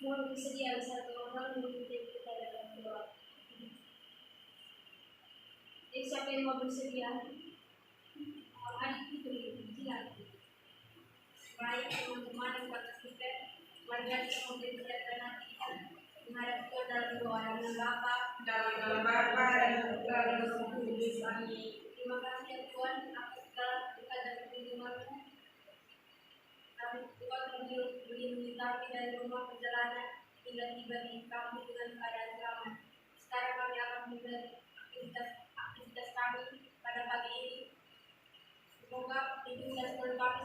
Mohon bersedia satu orang memimpin kita dalam doa. Jadi siapa yang mau bersedia? Adik Putri, silakan. Baik teman-teman yang partisipasi, warga yang mau bersedia nanti menghadap Tuhan dalam doa dengan Bapa, dalam Bapa dan dalam Roh Kudus. Amin. Terima kasih ya Tuhan atas segala berkat dan perlindungan-Mu. Kami Tuhan melindungi kami dari rumah perjalanan hingga tiba di kami dengan keadaan selamat. Sekarang kami akan mulai aktivitas kami pada pagi ini. Semoga hidup dan seluruh kami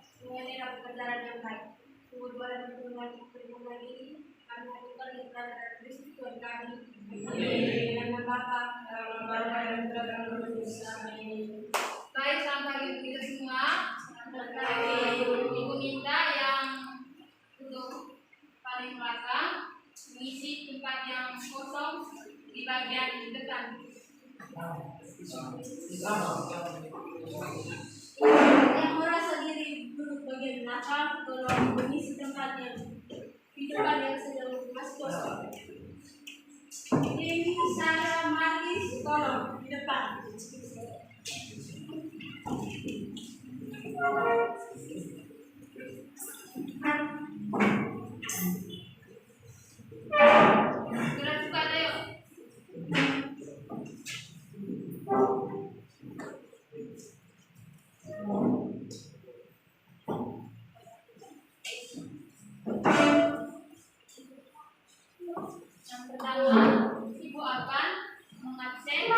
semuanya dapat berjalan yang baik. Sungguh doa dan perlindungan ini kami lakukan di dalam Kristus Tuhan kami. Amin. Nama Bapa, dalam Bapa dan dalam Roh Kudus. Amin. Baik, selamat pagi kita semua. Selamat pagi. Ibu minta yang untuk paling belakang mengisi tempat yang kosong di bagian depan. Yang merasa diri duduk bagian belakang, tolong mengisi tempat yang di depan yang sedang masih kosong. Ini saya Maris, tolong di depan. Gerak juga ada yuk. Yang pertama, Ibu akan mengabsen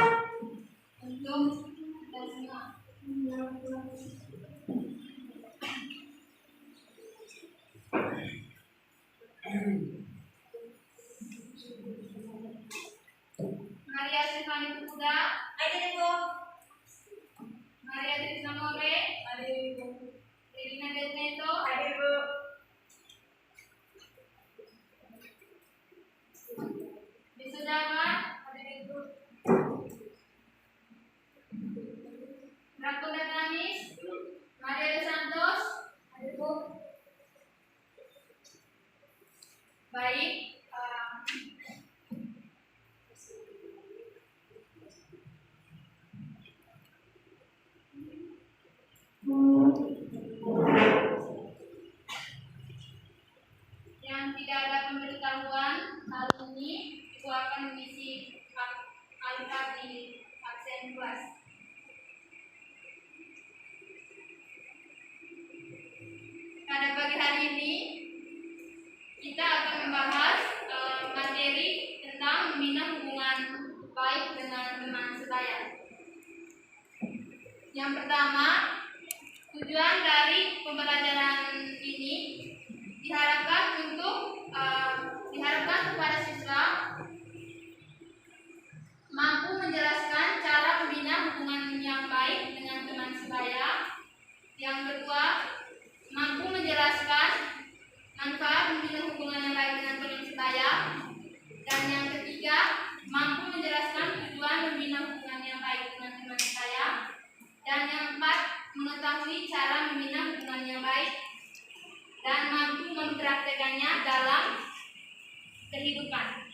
untuk kita semua. Maria Stefani Puda, ada Ibu. Maria Trisna More, ada Ibu. Irina Desneto, ada Ibu. Bisudama, ada Ibu. Rakunda Tanis, Maria De Santos, ada Ibu. Baik, yang tidak ada pemberitahuan hal ini, Ibu akan mengisi angka di absen kelas. Pada pagi hari ini kita akan membahas materi tentang membina hubungan baik dengan teman sebaya. Yang pertama, tujuan dari pembelajaran ini diharapkan kepada siswa mampu menjelaskan cara membina hubungan yang baik dengan teman sebaya. Yang kedua, mampu menjelaskan manfaat membina hubungan yang baik dengan teman sebaya. Dan yang ketiga, mampu menjelaskan tujuan membina hubungan yang baik dengan teman sebaya. Dan yang keempat, mengetahui cara membina hubungan yang baik dan mampu mempraktekannya dalam kehidupan.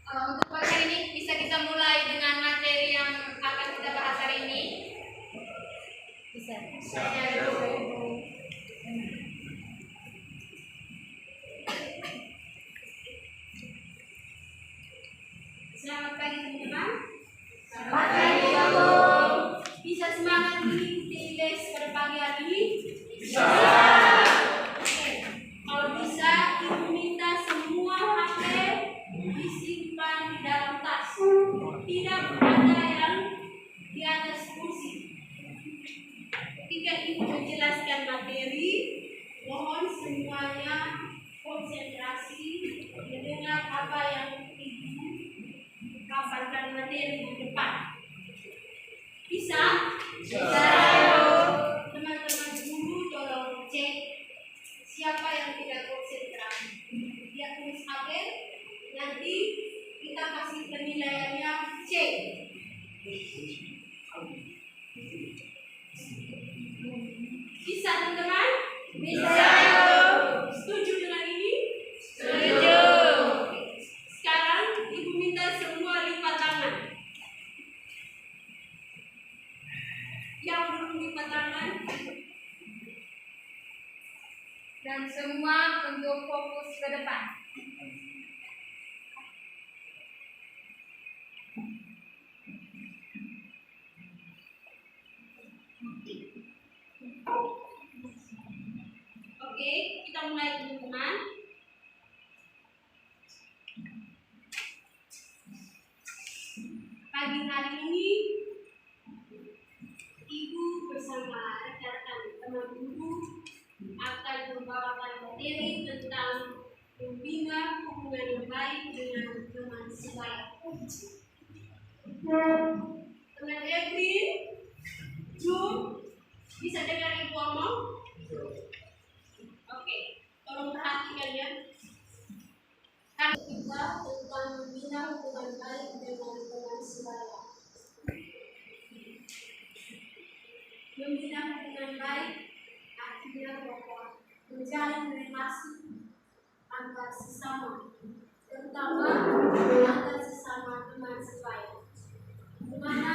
Untuk pagi hari ini bisa kita mulai dengan materi yang akan kita bahas hari ini. Bisa. Selamat pagi teman-teman. Selamat pagi Ibu. Bisa semangat mengikuti les pada pagi hari ini? Bisa. Oke. Kalau bisa, Ibu minta semua HP disimpan di dalam tas. Tidak ada yang di atas kursi. Ketika Ibu menjelaskan materi, mohon semuanya konsentrasi mendengar apa yang Ibu paparkan materi di depan. Bisa? Bisa. Teman-teman guru tolong cek siapa yang tidak konsentrasi. Dia tulis tabel, nanti kita kasih penilaiannya C. Bisa teman-teman? Bisa. Setuju dengan yang berlipat tangan, dan semua untuk fokus ke depan. Oke, kita mulai teman-teman. Pagi hari ini Ibu bersama rekan-rekan teman Ibu akan membawakan materi tentang membina hubungan yang baik dengan teman sebaya. Teman Edwin, Jum, bisa dengar Ibu ngomong? Oke, tolong perhatikan ya. Kita tentang membina hubungan baik dengan teman sebaya. Membina hubungan baik artinya bahwa menjalin relasi antar sesama, terutama antar sesama teman sebaya, di mana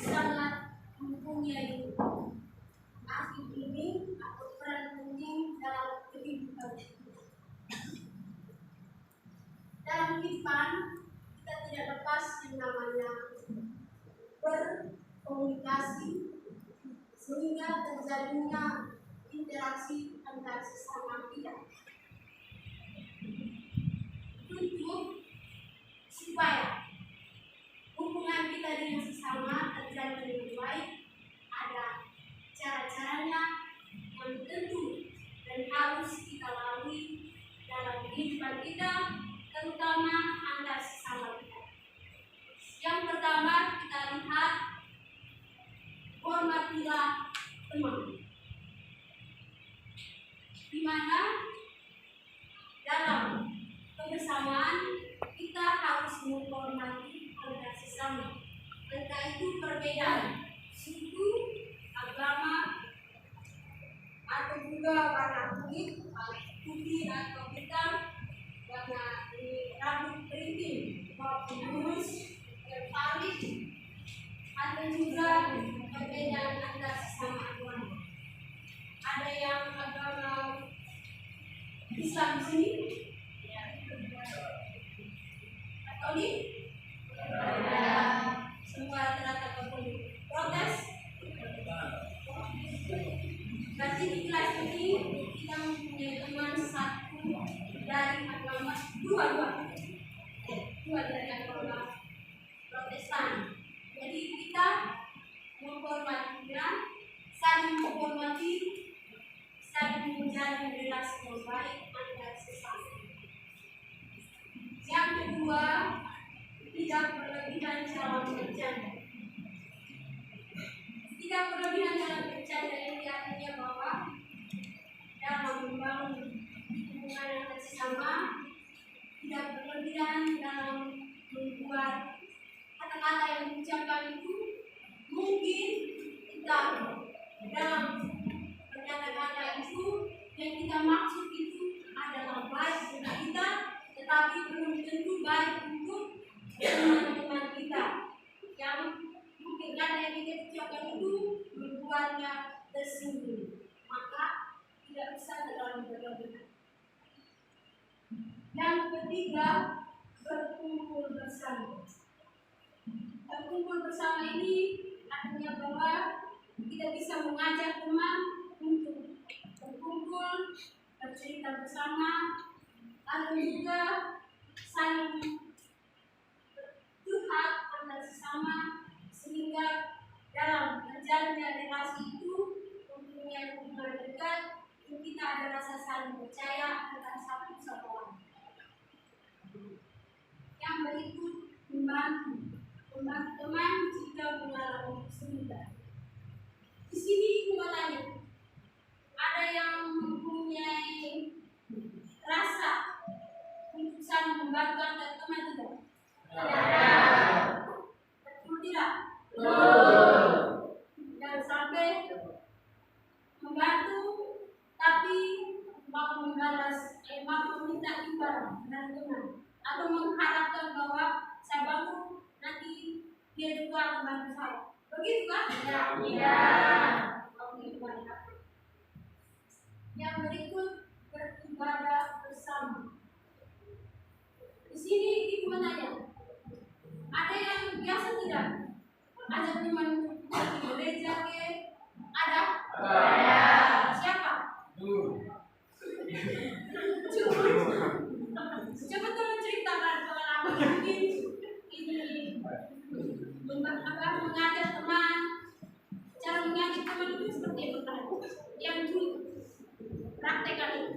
sangat mempunyai arti ini atau peran penting dalam kehidupan. Dalam kehidupan kita tidak lepas yang namanya berkomunikasi, sehingga terjadinya interaksi antar sesama kita. Untuk supaya hubungan kita dengan sesama terjadi dengan baik, ada cara-caranya yang tentu dan harus kita lalui dalam kehidupan kita, terutama antar sesama kita. Yang pertama, kita lihat hormatilah teman, di mana dalam kebersamaan kita harus menghormati antar sesama, entah itu perbedaan suku, agama, atau juga warna kulit, putih atau hitam, warna rambut keriting maupun lurus, terbalik, atau juga perbedaan antar sesama agama. Ada yang agama Islam di sini, Katolik, semua rata-rata Katolik. Protes. Berarti di kelas ini kita mempunyai teman satu dari agama dua dari agama Protestan. Jadi kita menghormatinya, saling menghormati, saling menjalin relasi yang baik antar sesama. Yang kedua, tidak berlebihan dalam bercanda. Tidak berlebihan dalam bercanda ini artinya bahwa dalam membangun hubungan antar sesama, tidak berlebihan dalam membuat kata-kata yang diucapkan itu mungkin kita dalam berkata-kata itu yang kita maksud itu adalah baik untuk kita, tetapi belum tentu baik untuk teman-teman kita yang mungkin kata yang kita ucapkan itu membuatnya tersinggung, maka tidak bisa terlalu berlebihan. Yang ketiga, berkumpul bersama. Berkumpul bersama ini artinya bahwa kita bisa mengajak teman untuk berkumpul, bercerita bersama, lalu juga saling curhat antar sesama, sehingga dalam terjalinnya relasi itu mempunyai hubungan dekat, kita ada rasa saling percaya antara satu sama lain. Yang berikut, membantu teman jika mengalami kesulitan. Di sini mau tanya, ada yang mempunyai rasa untuk saling membantu antar teman tidak? Betul tidak? Jangan sampai membantu tapi mau membalas, mau meminta imbalan dari teman, atau mengharapkan bahwa saya bantu nanti dia juga akan bantu saya. Begitu kan? Iya. Oke, baik. Yang berikut beribadah bersama. Di sini ibu menanya, ada yang biasa tidak? Ada teman pergi gereja ke? Ada? Ada. Siapa? Coba tolong ceritakan pengalaman mungkin ini mengajar teman, cara mengajar teman itu seperti apa? Yang dulu praktekkan itu.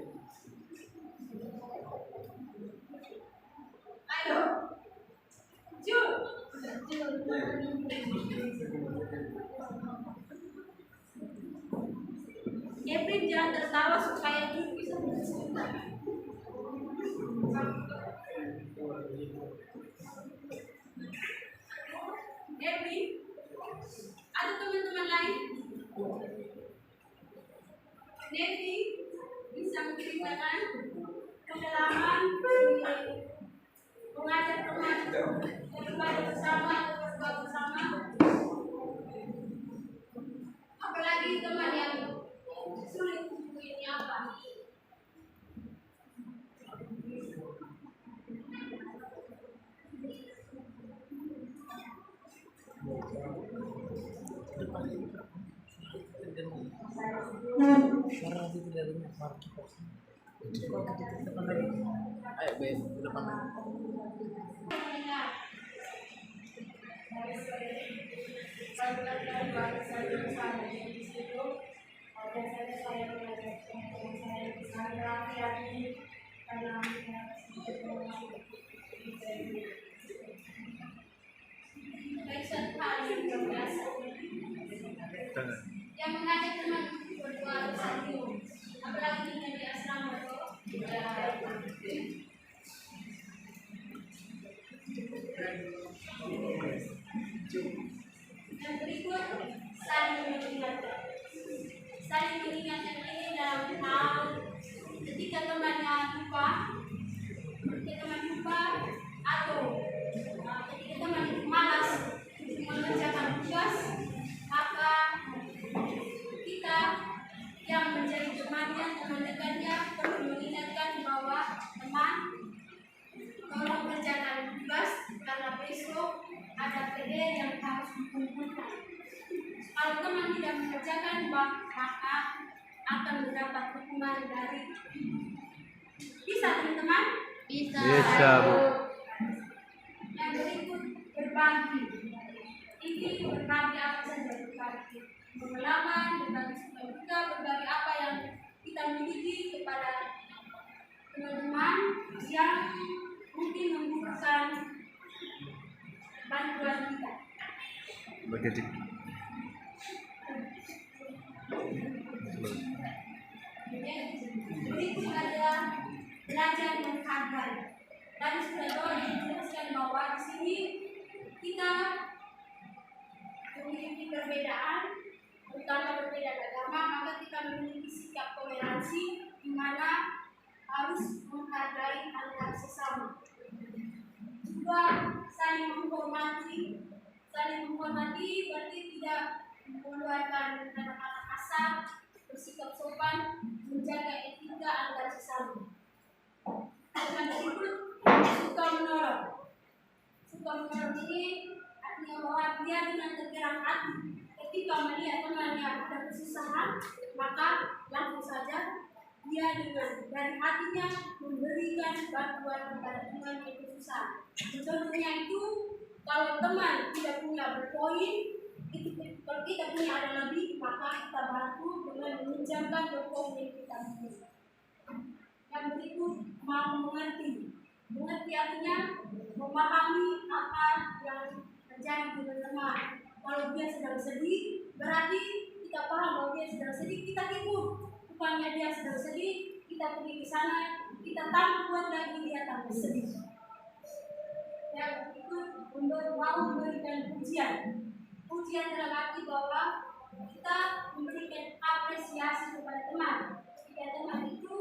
Ayo, Jul. Kevin jangan tertawa supaya Jul bisa bercerita. Kevin, ada teman-teman lain? Devi bisa menceritakan pengalaman mengajar teman beribadah bersama atau berdoa bersama, apalagi teman yang sulit untuk ini apa? Suara nanti tidak dengar suara kita. Depan lagi. Ayo be, ke depan lagi. Yang mengajak teman berdoa bersama, apalagi di asrama yang berikut saling mengingatkan. Saling mengingatkan ini dalam hal ketika temannya lupa, atau ketika teman itu malas mengerjakan tugas, maka kita yang menjadi temannya, teman dekatnya perlu mengingatkan bahwa teman tolong kerjakan tugas karena besok ada PR yang harus dikumpulkan. Kalau teman tidak mengerjakan, maka akan mendapat hukuman dari bisa teman-teman? Bisa, Bu. Yang berikut berbagi. Ini berbagi apa saja, berbagi pengalaman, berbagi suka, berbagi apa yang kita miliki kepada teman-teman yang mungkin membutuhkan bantuan kita. Begitu. Berikut ada belajar menghargai. Dan sudah dijelaskan bahwa di sini kita memiliki perbedaan, terutama perbedaan agama, maka kita memiliki sikap toleransi di mana harus menghargai antar sesama. Juga saling menghormati. Saling menghormati berarti tidak mengeluarkan kata-kata kasar, bersikap sopan, menjaga etika antar sesama. Dengan berikut suka menolong. Suka menolong ini artinya bahwa dia dengan tergerak hati ketika melihat temannya ada kesusahan, maka langsung saja dia dengan dari hatinya memberikan bantuan kepada teman yang kesusahan. Contohnya itu kalau teman tidak punya berpoin, kalau kita punya ada lebih, maka kita bantu dengan meminjamkan berpoin yang kita miliki. Yang berikut mau mengerti. Mengerti artinya memahami apa yang terjadi dengan teman. Kalau dia sedang sedih, berarti kita paham bahwa dia sedang sedih, kita hibur. Bukannya dia sedang sedih, kita pergi ke sana, kita tambah buat lagi dia tambah sedih. Yang berikut mau memberikan pujian. Pujian dalam arti bahwa kita memberikan apresiasi kepada teman. Jika teman itu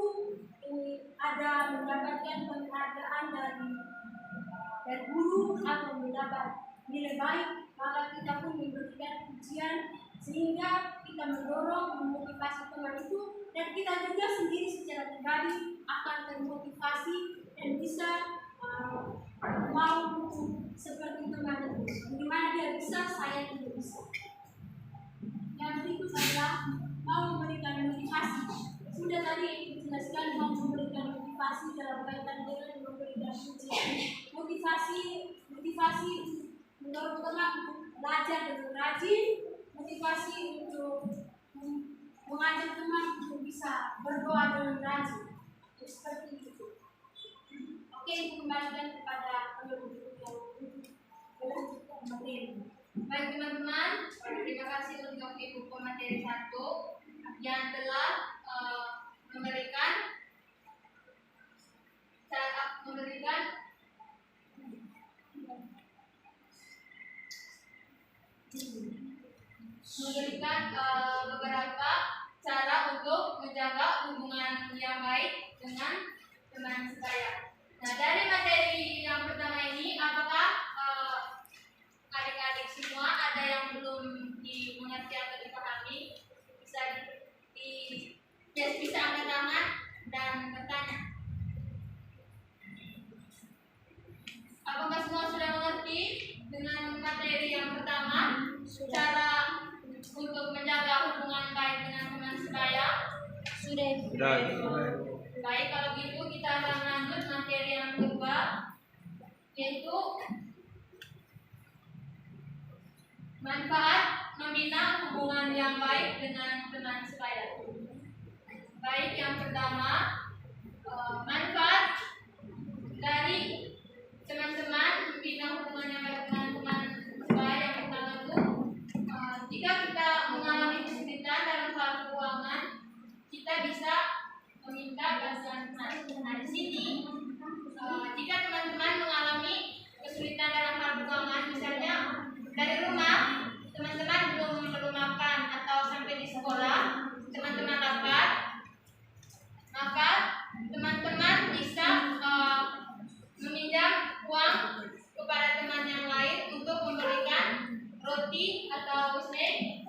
ada mendapatkan penghargaan dari guru atau mendapat nilai baik, maka kita pun memberikan ketiga, kita mendorong, memotivasi teman itu, dan kita juga sendiri secara pribadi akan termotivasi dan bisa mau seperti teman itu. Bagaimana dia bisa, saya juga bisa. Yang berikut adalah mau memberikan motivasi. Sudah tadi dijelaskan mau memberikan motivasi dalam kaitan dengan memberikan motivasi menurut teman belajar dengan rajin, motivasi untuk mengajak teman untuk bisa berdoa dengan rajin. Seperti itu. Oke, kembalikan kepada materi. Baik teman-teman, terima kasih untuk Ibu Pemateri 1 yang telah memberikan beberapa cara untuk menjaga hubungan yang baik dengan teman sebaya. Nah, dari materi yang pertama ini, apakah adik-adik semua ada yang belum dimengerti atau dipahami? Bisa angkat tangan dan bertanya. Apakah semua sudah mengerti dengan materi yang pertama? Cara untuk menjaga hubungan baik dengan teman sebaya? Sudah. Baik, kalau gitu kita akan lanjut materi yang kedua, yaitu manfaat membina hubungan yang baik dengan teman sebaya. Baik, yang pertama, manfaat dari teman-teman membina hubungan yang baik dengan teman sebaya. Yang pertama itu, jika kita mengalami kesulitan dalam hal keuangan, kita bisa meminta bantuan teman. Nah, di sini, jika teman-teman mengalami kesulitan dalam hal keuangan, misalnya dari rumah teman-teman belum makan atau sampai di sekolah teman-teman lapar, maka teman-teman bisa meminjam uang kepada teman yang lain untuk memberikan roti atau snack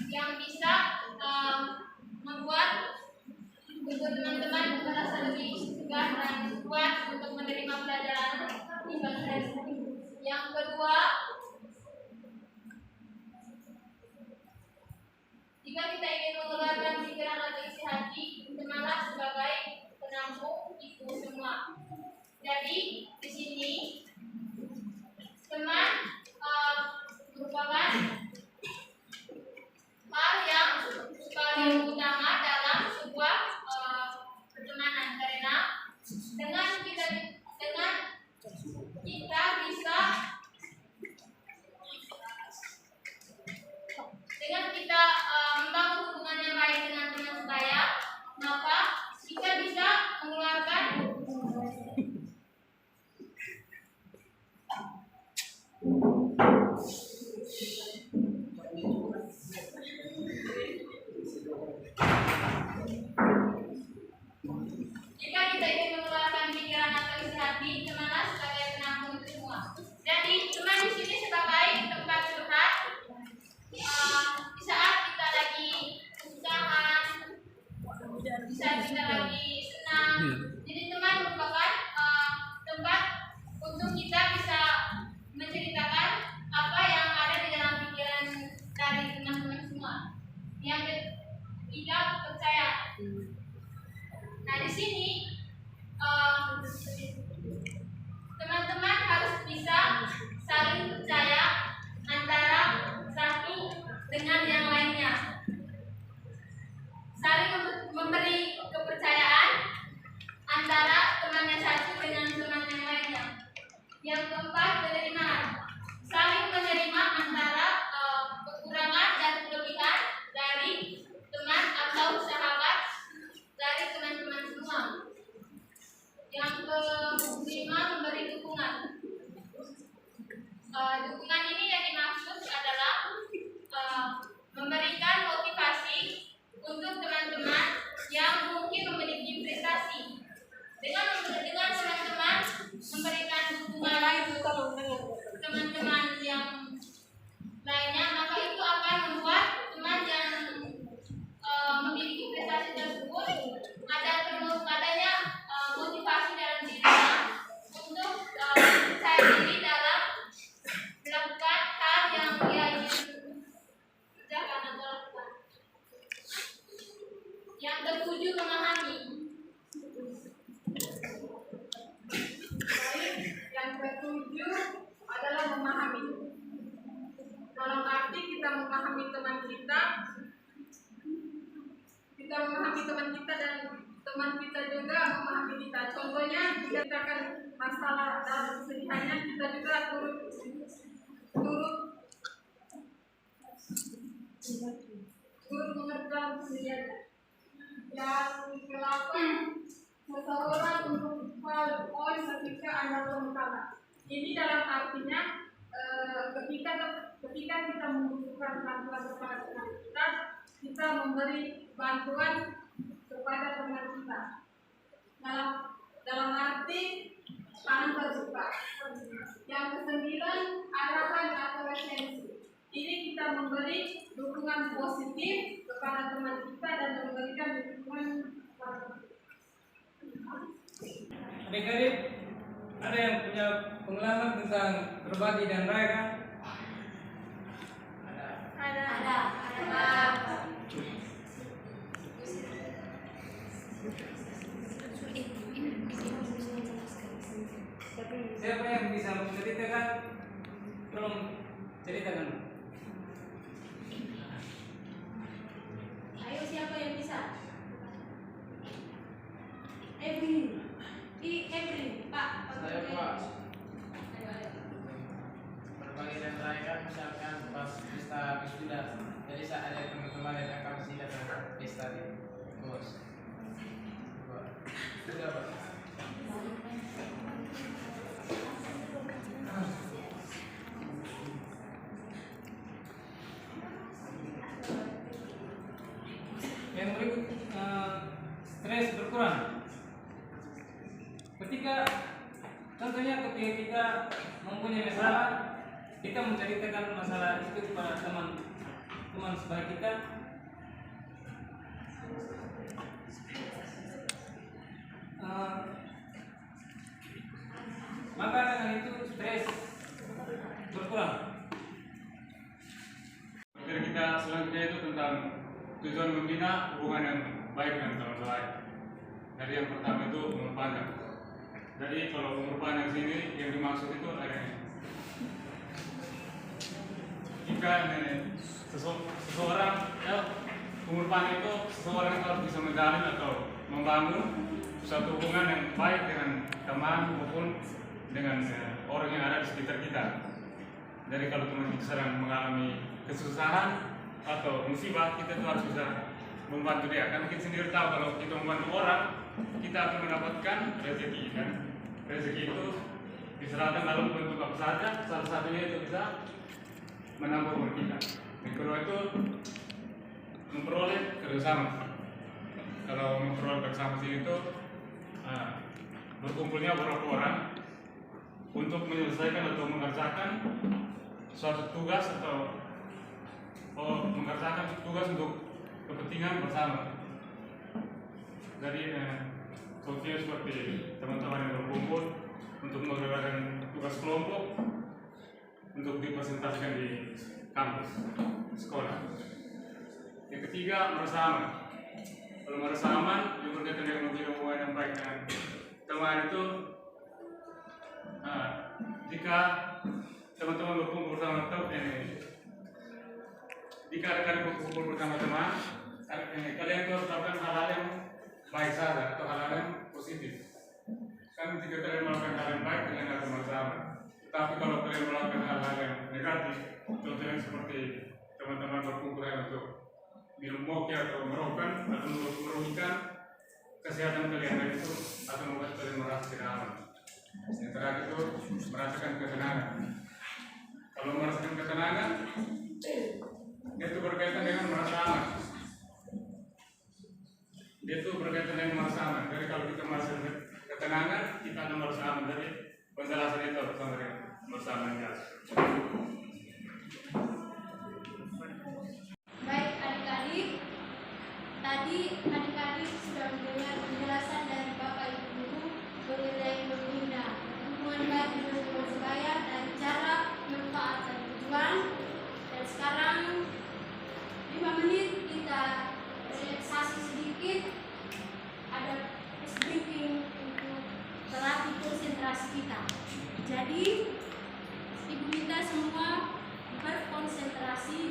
yang bisa membuat untuk teman-teman merasa lebih segar dan kuat untuk menerima pelajaran di pagi hari. Yang kedua, jika kita ingin mengeluarkan pikiran atau isi hati, temanlah sebagai penampung itu semua. Jadi di sini teman merupakan hal yang paling utama dalam sebuah pertemanan, karena dengan kita membangun hubungan yang baik dengan teman sebaya, maka kita bisa mengeluarkan pikiran atau isi hati, temanlah sebagai penampung itu semua. Jadi teman di sini sebagai tempat curhat. Di saat kita lagi kesusahan, di saat kita lagi senang, jadi teman merupakan tempat untuk kita bisa menceritakan apa yang ada di dalam pikiran dari teman-teman semua. Yang ketiga, percaya. Nah, di sini teman-teman harus bisa saling percaya antara satu dengan yang lainnya, saling memberi kepercayaan antara teman yang satu dengan teman yang lainnya. Yang keempat, penerimaan, saling menerima antara kekurangan dan kelebihan dari teman atau sahabat dari teman-teman semua. arti kita memahami teman kita dan teman kita juga memahami kita. Contohnya, jika kita akan masalah dalam kesedihannya, kita juga turut mengerti kesedihannya. Yang ke-8, seseorang untuk fall on ketika Anda terutama. Ini dalam artinya ketika kita membutuhkan bantuan kepada teman kita memberi bantuan kepada teman kita. Dalam arti tangan terbuka. Yang ke-9, arahan atau esensi. Ini kita memberi dukungan positif kepada teman kita dan memberikan dukungan kepada Adik-adik, ada yang punya pengalaman tentang berbagi dan raya? Ada. Siapa yang bisa menceritakan? Tolong ceritakan. Ayo, siapa yang bisa? Ebri, Pak. Saya, Pak. Ayo. Berbagi dan merayakan misalkan pas pesta wisuda. Jadi saat ada teman-teman yang akan mesti datang ke pesta di bos. Sudah, Pak. Yang berikut, stres berkurang. Contohnya ketika kita mempunyai masalah, kita menceritakan masalah itu kepada teman sebaya kita. Maka dengan itu stres berkurang. Materi kita selanjutnya itu tentang tujuan membina hubungan yang baik dengan teman lain. Jadi yang pertama itu umur panjang. Jadi kalau umur panjang sini yang dimaksud itu ada jika seseorang umur panjang itu seseorang harus bisa menjalin atau membangun suatu hubungan yang baik dengan teman maupun dengan orang yang ada di sekitar kita. Jadi kalau teman kita sedang mengalami kesusahan atau musibah, kita tuh harus bisa membantu dia. Kan kita sendiri tahu kalau kita membantu orang, kita akan mendapatkan rezeki kan. Rezeki itu diserahkan dalam bentuk apa saja, salah satunya itu bisa menambah umur kita. Yang kedua itu memperoleh kerjasama. Kalau memperoleh kerjasama sini itu berkumpulnya beberapa orang untuk menyelesaikan atau mengerjakan suatu tugas atau mengerjakan tugas untuk kepentingan bersama. Jadi contohnya seperti teman-teman yang berkumpul untuk mengerjakan tugas kelompok untuk dipresentasikan di kampus sekolah. Yang ketiga, merasa aman. Kalau merasa aman, juga berkaitan dengan membina hubungan yang baik dengan teman itu. Jika teman-teman berkumpul bersama jika kalian berkumpul bersama teman, kalian harus melakukan hal-hal yang baik saja atau hal-hal yang positif. Kan jika kalian melakukan hal yang baik, kalian akan merasa aman. Tapi kalau kalian melakukan hal-hal yang negatif, contohnya seperti teman-teman berkumpul untuk minum moke atau merokok atau merugikan kesehatan kalian, itu akan membuat kalian merasa tidak aman. Yang terakhir itu merasakan ketenangan. Kalau merasakan ketenangan, itu berkaitan dengan merasa aman. Itu berkaitan dengan merasa aman. Jadi kalau kita merasa ketenangan, kita akan merasa aman. Jadi penjelasan itu bersama dengan merasa aman. Baik adik-adik, tadi adik-adik sudah mendengar penjelasan dari Bapak Ibu Guru mengenai membina hubungan baik dengan teman sebaya dan cara manfaat dan tujuan. Dan sekarang 5 menit kita relaksasi sedikit, ada briefing untuk melatih konsentrasi kita. Jadi ibu minta semua berkonsentrasi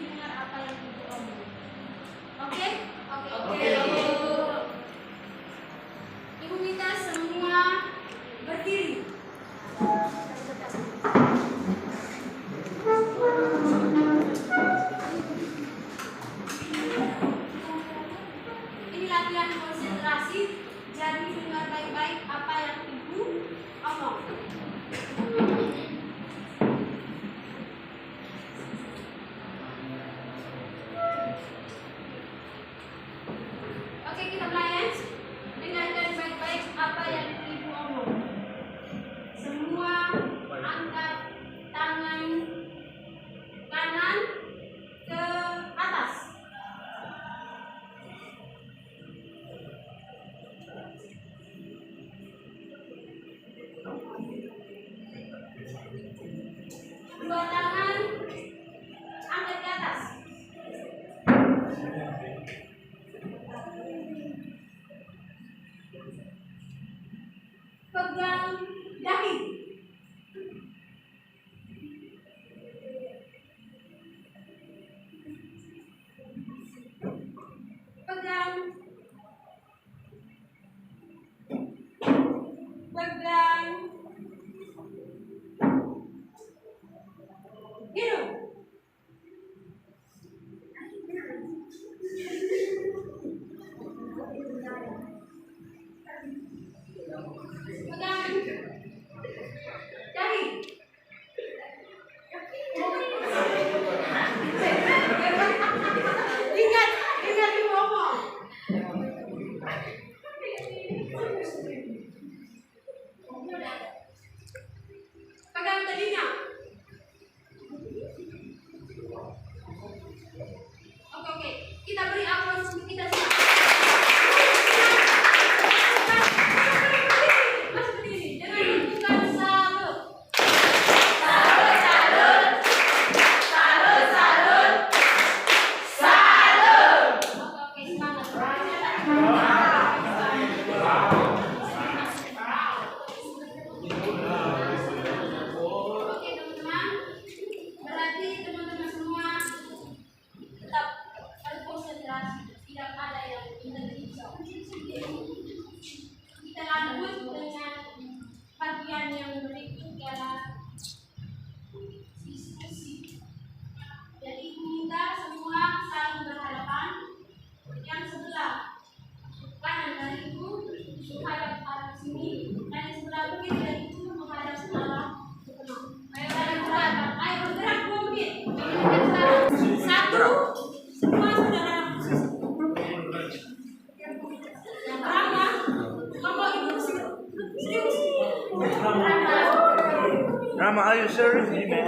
Are you serious, man?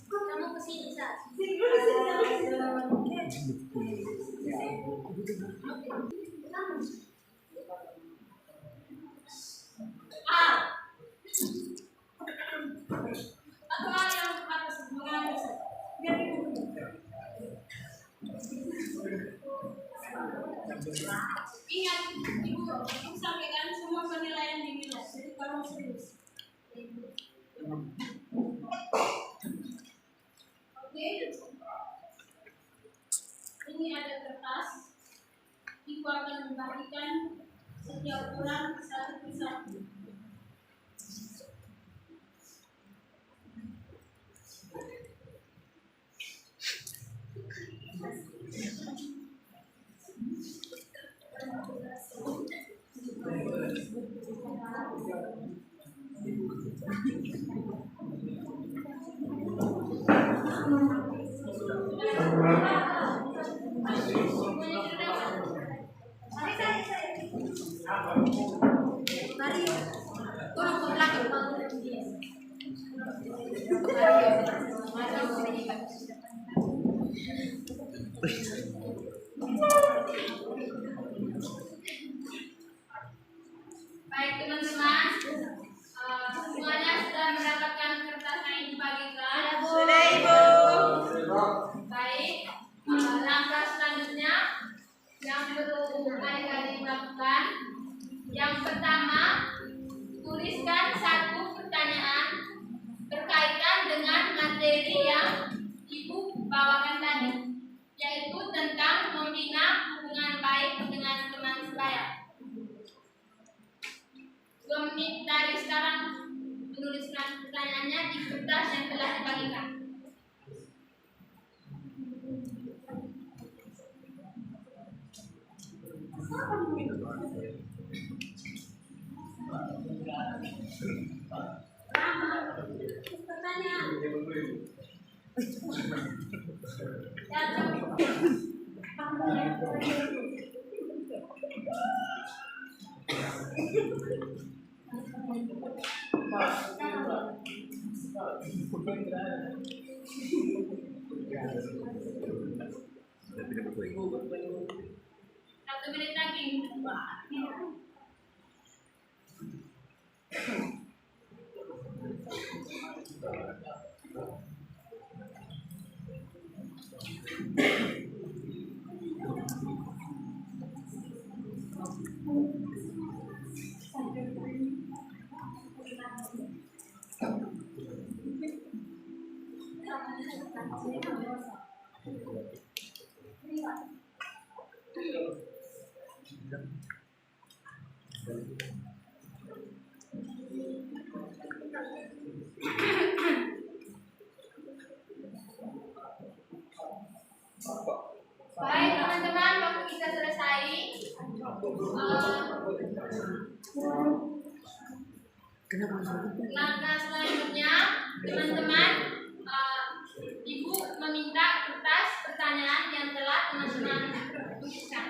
Kamu kesini saat. Atau yang atas mengalir. Ingat, ibu sampaikan semua penilaian dinilai. Jadi kalau serius. Oke. Ini ada kertas. Ibu akan membagikan setiap orang satu persatu. Tolong ke belakang, baik teman-teman, semuanya sudah mendapatkan kertas yang dibagikan. Sudah, Ibu. Baik, langkah selanjutnya yang perlu adik-adik lakukan. Yang pertama, tuliskan satu pertanyaan berkaitan dengan materi yang Ibu bawakan tadi, yaitu tentang membina hubungan baik dengan teman sebaya. 2 menit dari sekarang menuliskan pertanyaannya di kertas yang telah dibagikan. Pertanyaan. Satu menit lagi. Baik teman-teman, waktu kita selesai. Langkah selanjutnya, teman-teman, Ibu meminta kertas pertanyaan yang telah teman-teman tuliskan.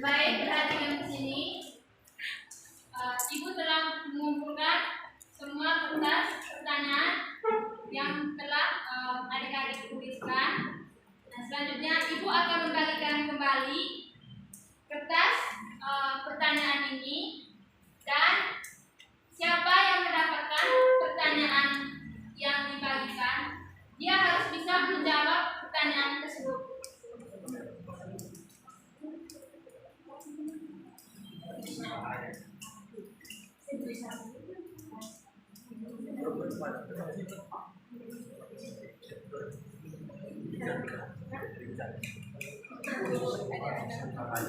Baik, perhatikan ke sini. Ibu telah mengumpulkan semua kertas pertanyaan yang telah adik-adik tuliskan. Nah, selanjutnya Ibu akan membagikan kembali kertas pertanyaan ini, dan siapa yang mendapatkan pertanyaan yang dibagikan, dia harus bisa menjawab pertanyaan tersebut. Baik.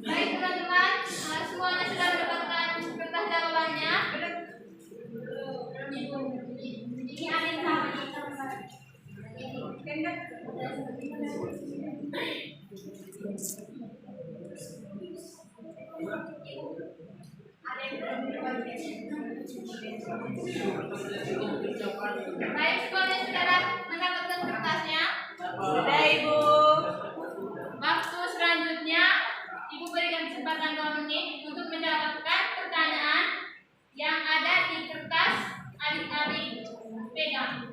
Baik teman-teman, semuanya sudah mendapatkan kertas jawabannya. Ini ada yang sama. Baik, semuanya sudah mendapatkan kertasnya. Sudah Ibu. Waktu selanjutnya, Ibu berikan kesempatan 2 menit untuk mendapatkan pertanyaan yang ada di kertas adik-adik pegang.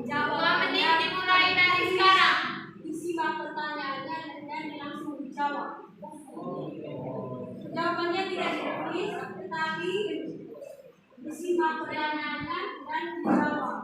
Dua menit dimulai dari sekarang. Simak pertanyaannya dan langsung dijawab. Jawabannya tidak ditulis, tetapi disimak pertanyaannya dan dijawab.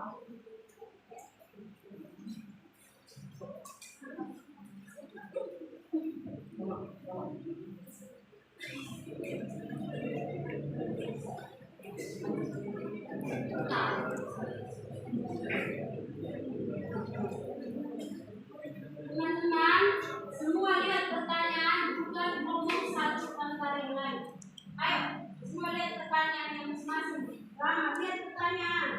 Teman-teman, semua lihat pertanyaan, bukan ngomong satu antara yang lain. Ayo, semua lihat pertanyaan yang masing-masing. Rama, lihat pertanyaan.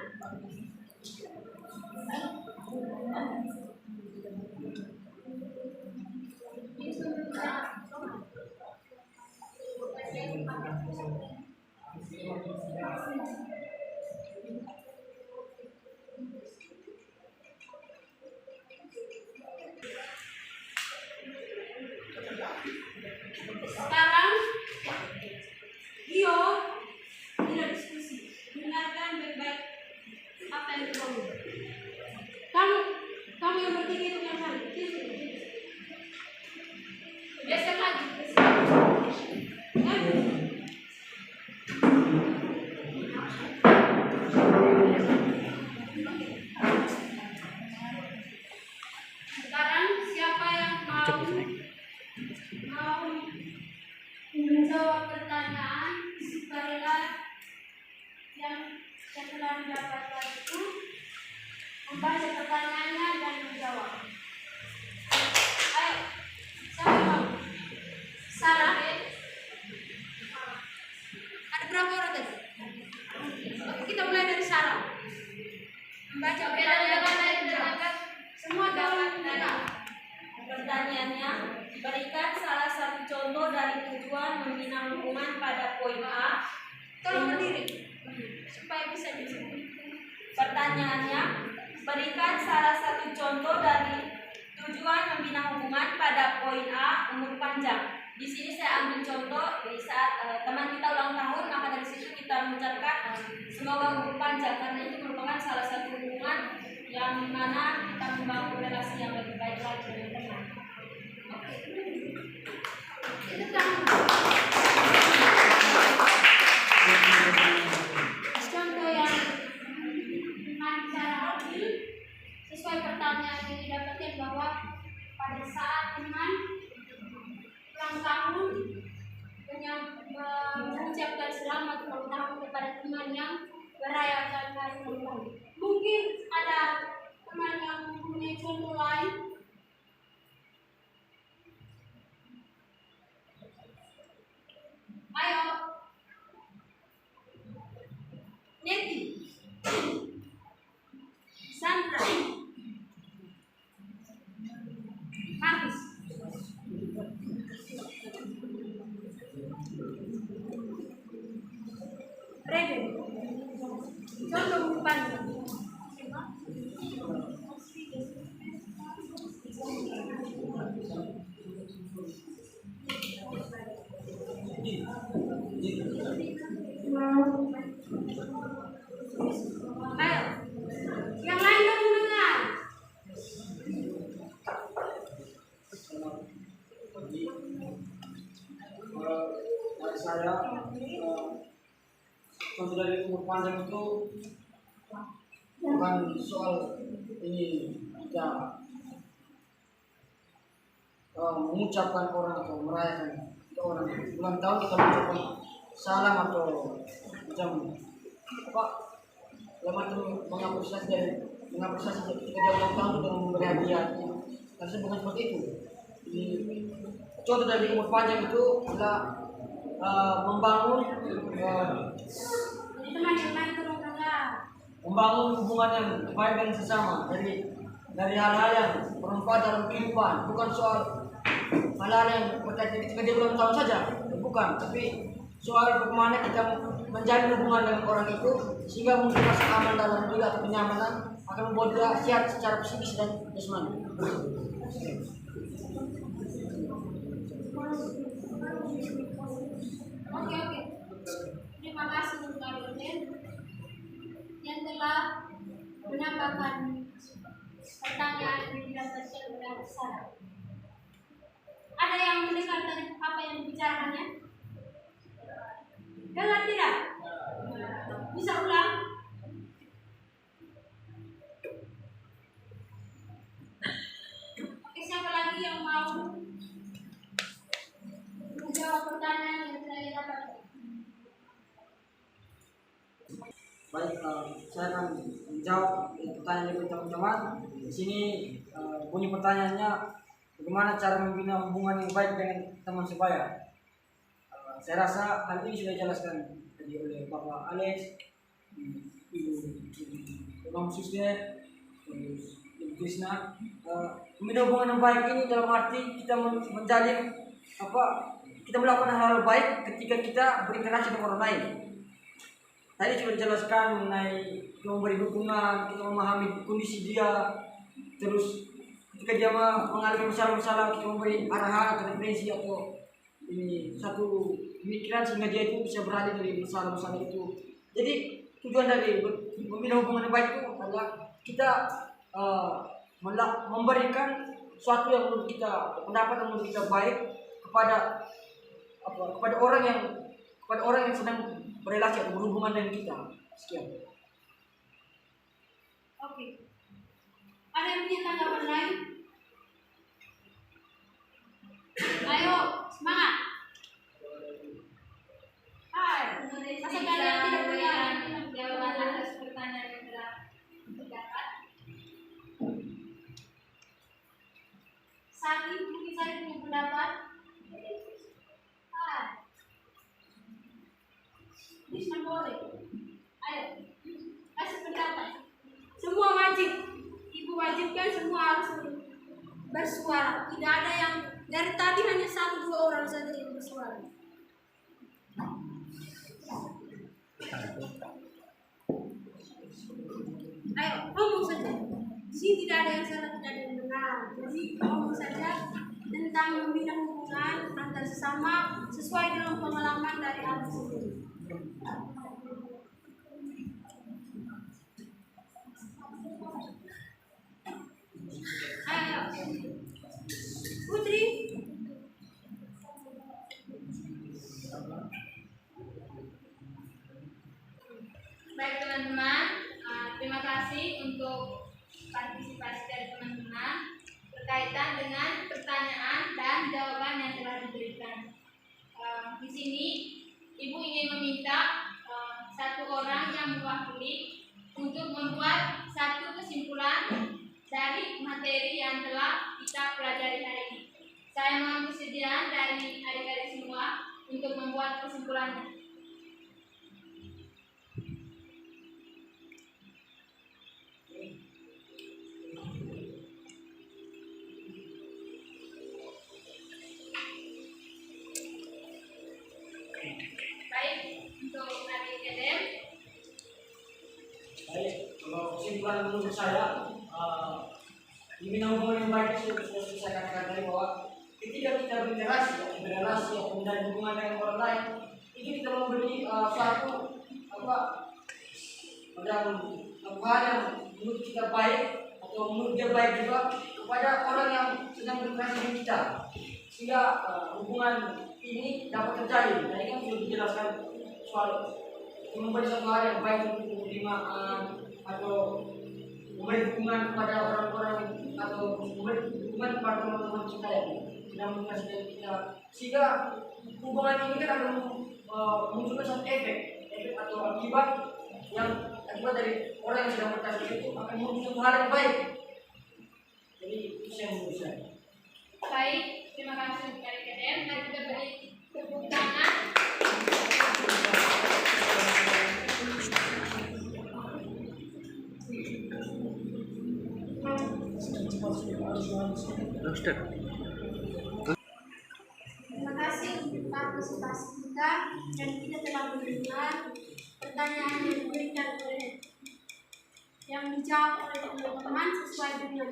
Sekarang, Rio tidak diskusi. Dengarkan baik-baik apa yang diomong. Kamu yang bertiga itu yang sana. Geser lagi. Sekarang siapa yang mau menjawab pertanyaan supaya yang telah mendapatkan itu membaca pertanyaannya dan menjawab. Ayo, siapa yang mau? Sarah. Ada berapa orang tadi? Oke, kita mulai dari Sarah. Membaca pertanyaan. Semua jawab benar. Pertanyaannya, berikan salah satu contoh dari tujuan membina hubungan pada poin A. Tolong berdiri supaya bisa disebut. Pertanyaannya, berikan salah satu contoh dari tujuan membina hubungan pada poin A umur panjang. Di sini saya ambil contoh di saat teman kita ulang tahun, maka dari situ kita mengucapkan semoga umur panjang karena itu merupakan salah satu hubungan yang dimana kita membangun relasi yang lebih baik lagi dengan teman. Oke. Itu kan contoh yang secara adil sesuai pertanyaan yang didapatkan bahwa pada saat teman ulang tahun mengucapkan selamat ulang tahun kepada teman yang merayakan hari ulang tahun. Mungkin ada teman yang mempunyai contoh lain. Ayo, Neti, Sandra, Hafiz. Reben, contoh umpannya. Ayo, yang lain dong dengar. saya contoh dari umur panjang itu bukan soal ini kita mengucapkan orang atau merayakan ke orang ulang tahun kita mengucapkan salam atau macam apa macam mengapresiasi ketika dia ulang tahun dengan memberi hadiah. Tapi bukan seperti itu. Contoh dari umur panjang itu adalah membangun hubungan yang baik dengan sesama dari hal-hal yang bermanfaat dalam kehidupan, bukan soal hal-hal yang berkaitan ketika dia ulang tahun saja, bukan, tapi soal bagaimana kita menjalin hubungan dengan orang itu sehingga mungkin rasa aman dalam diri atau kenyamanan akan membuat dia sehat secara psikis dan jasmani. Oke. Terima kasih untuk Adonen yang telah menambahkan pertanyaan yang didapatkan oleh Sarah. Ada yang mendengar tadi apa yang dibicarakannya? Dengar tidak? Bisa ulang? Oke, siapa lagi yang mau menjawab pertanyaan yang saya dapatkan? Baik, saya akan menjawab pertanyaan dari teman-teman. Di sini bunyi pertanyaannya, bagaimana cara membina hubungan yang baik dengan teman sebaya? Saya rasa hal ini sudah dijelaskan tadi oleh Bapak Alex, Ibu Imam Susde, Ibu Krishna. Membina hubungan yang baik ini dalam arti kita menjalin kita melakukan hal-hal baik ketika kita berinteraksi dengan orang lain. Tadi sudah dijelaskan mengenai kita memberi dukungan, kita memahami kondisi dia, terus ketika dia mengalami masalah-masalah kita memberi arahan atau referensi atau ini satu pemikiran sehingga dia itu bisa beralih dari masalah-masalah itu. Jadi tujuan dari membina hubungan yang baik itu adalah kita memberikan sesuatu yang menurut kita, pendapat yang menurut kita baik kepada orang yang sedang berrelasi atau berhubungan dengan kita. Sekian. Oke. Ada yang punya tanggapan lain? Ayo, semangat. Hai, masa kalian tidak punya jawaban atas pertanyaan yang telah didapat? Sari, mungkin saya punya pendapat. Hai. Bisa boleh. Ayo, kasih pendapat. Semua wajib. Ibu wajibkan semua harus bersuara. Tidak ada yang dari tadi hanya 1-2 orang saja yang bersuara. Ayo, ngomong saja. Di sini tidak ada yang salah, tidak ada yang benar. Jadi ngomong saja tentang membina hubungan antar sesama sesuai dengan pengalaman dari Anda sendiri. Ayo, Putri. Baik teman-teman, terima kasih untuk partisipasi dari teman-teman berkaitan dengan pertanyaan dan jawaban yang telah diberikan. Di sini Ibu ingin meminta satu orang yang mewakili untuk membuat satu kesimpulan dari materi yang telah kita pelajari hari ini. Saya mohon kesediaan dari adik-adik semua untuk membuat kesimpulannya. Baik, untuk adik Edem. Baik, kalau kesimpulan menurut saya, membina hubungan yang baik itu sudah saya katakan tadi bahwa ketika kita berrelasi atau menjalin hubungan dengan orang lain, itu kita memberi suatu hal yang menurut kita baik atau menurut dia baik juga kepada orang yang sedang berinteraksi dengan kita. sehingga hubungan ini dapat terjadi. Tadi kan sudah dijelaskan soal memberi suatu hal yang baik untuk penerimaan atau memberi dukungan kepada orang-orang atau memberi dukungan kepada teman-teman kita yang sedang mengasihi kita, sehingga hubungan ini kan akan memunculkan suatu efek atau akibat dari orang yang sedang berkasih itu akan memunculkan hal yang baik. Jadi itu yang menurut saya. Baik, terima kasih Pak KDM. Mari kita beri tepuk tangan. Ustaz. Terima kasih untuk partisipasi kita dan kita telah mendengar pertanyaan yang diberikan oleh yang dijawab oleh teman-teman sesuai dengan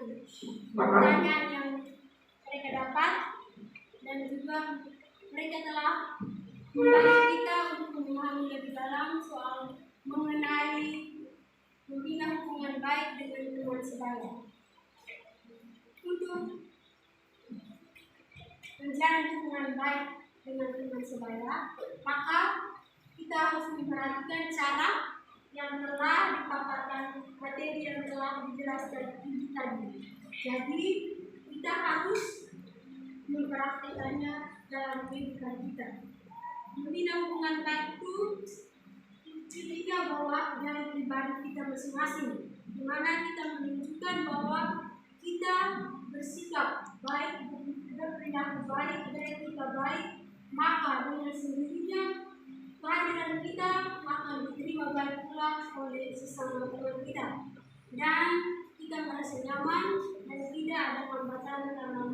pertanyaan yang mereka dapat, dan juga mereka telah membantu kita untuk memahami lebih dalam soal mengenai membina hubungan baik dengan teman sebaya. Untuk menjalin hubungan baik dengan teman sebaya, maka kita harus memperhatikan cara yang telah dipaparkan, materi yang telah dijelaskan tadi. Jadi kita harus mempraktikkannya dalam kehidupan kita. Membina hubungan baik itu ketika bahwa dari pribadi kita masing-masing, di mana kita menunjukkan bahwa kita bersikap baik, berperilaku baik, beretika baik, maka dengan sendirinya kehadiran kita akan diterima baik pula oleh sesama teman kita, dan kita merasa nyaman dan tidak ada hambatan dalam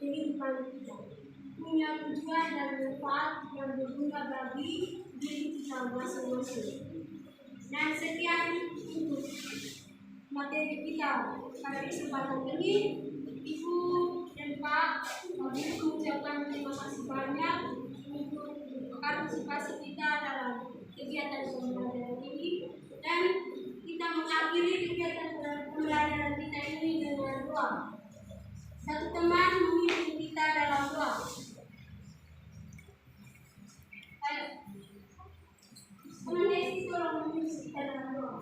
kehidupan kita, punya tujuan dan manfaat yang berguna bagi diri kita masing-masing. Dan sekian untuk materi kita pada kesempatan ini. Ibu dan Pak, kami mengucapkan terima kasih banyak untuk partisipasi kita dalam kegiatan pembelajaran ini, dan kita mengakhiri kegiatan pembelajaran kita ini dengan doa. Satu teman memimpin kita dalam doa. Ayo, teman Desi tolong memimpin kita dalam doa.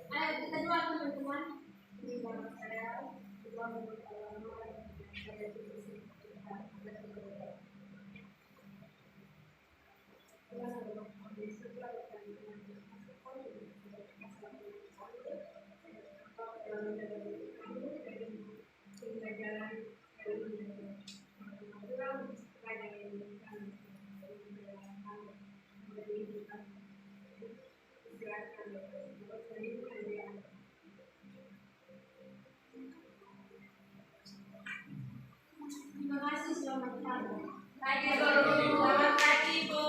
Ayo kita doa teman-teman. Terima kasih, selamat pagi. Selamat pagi, Bu.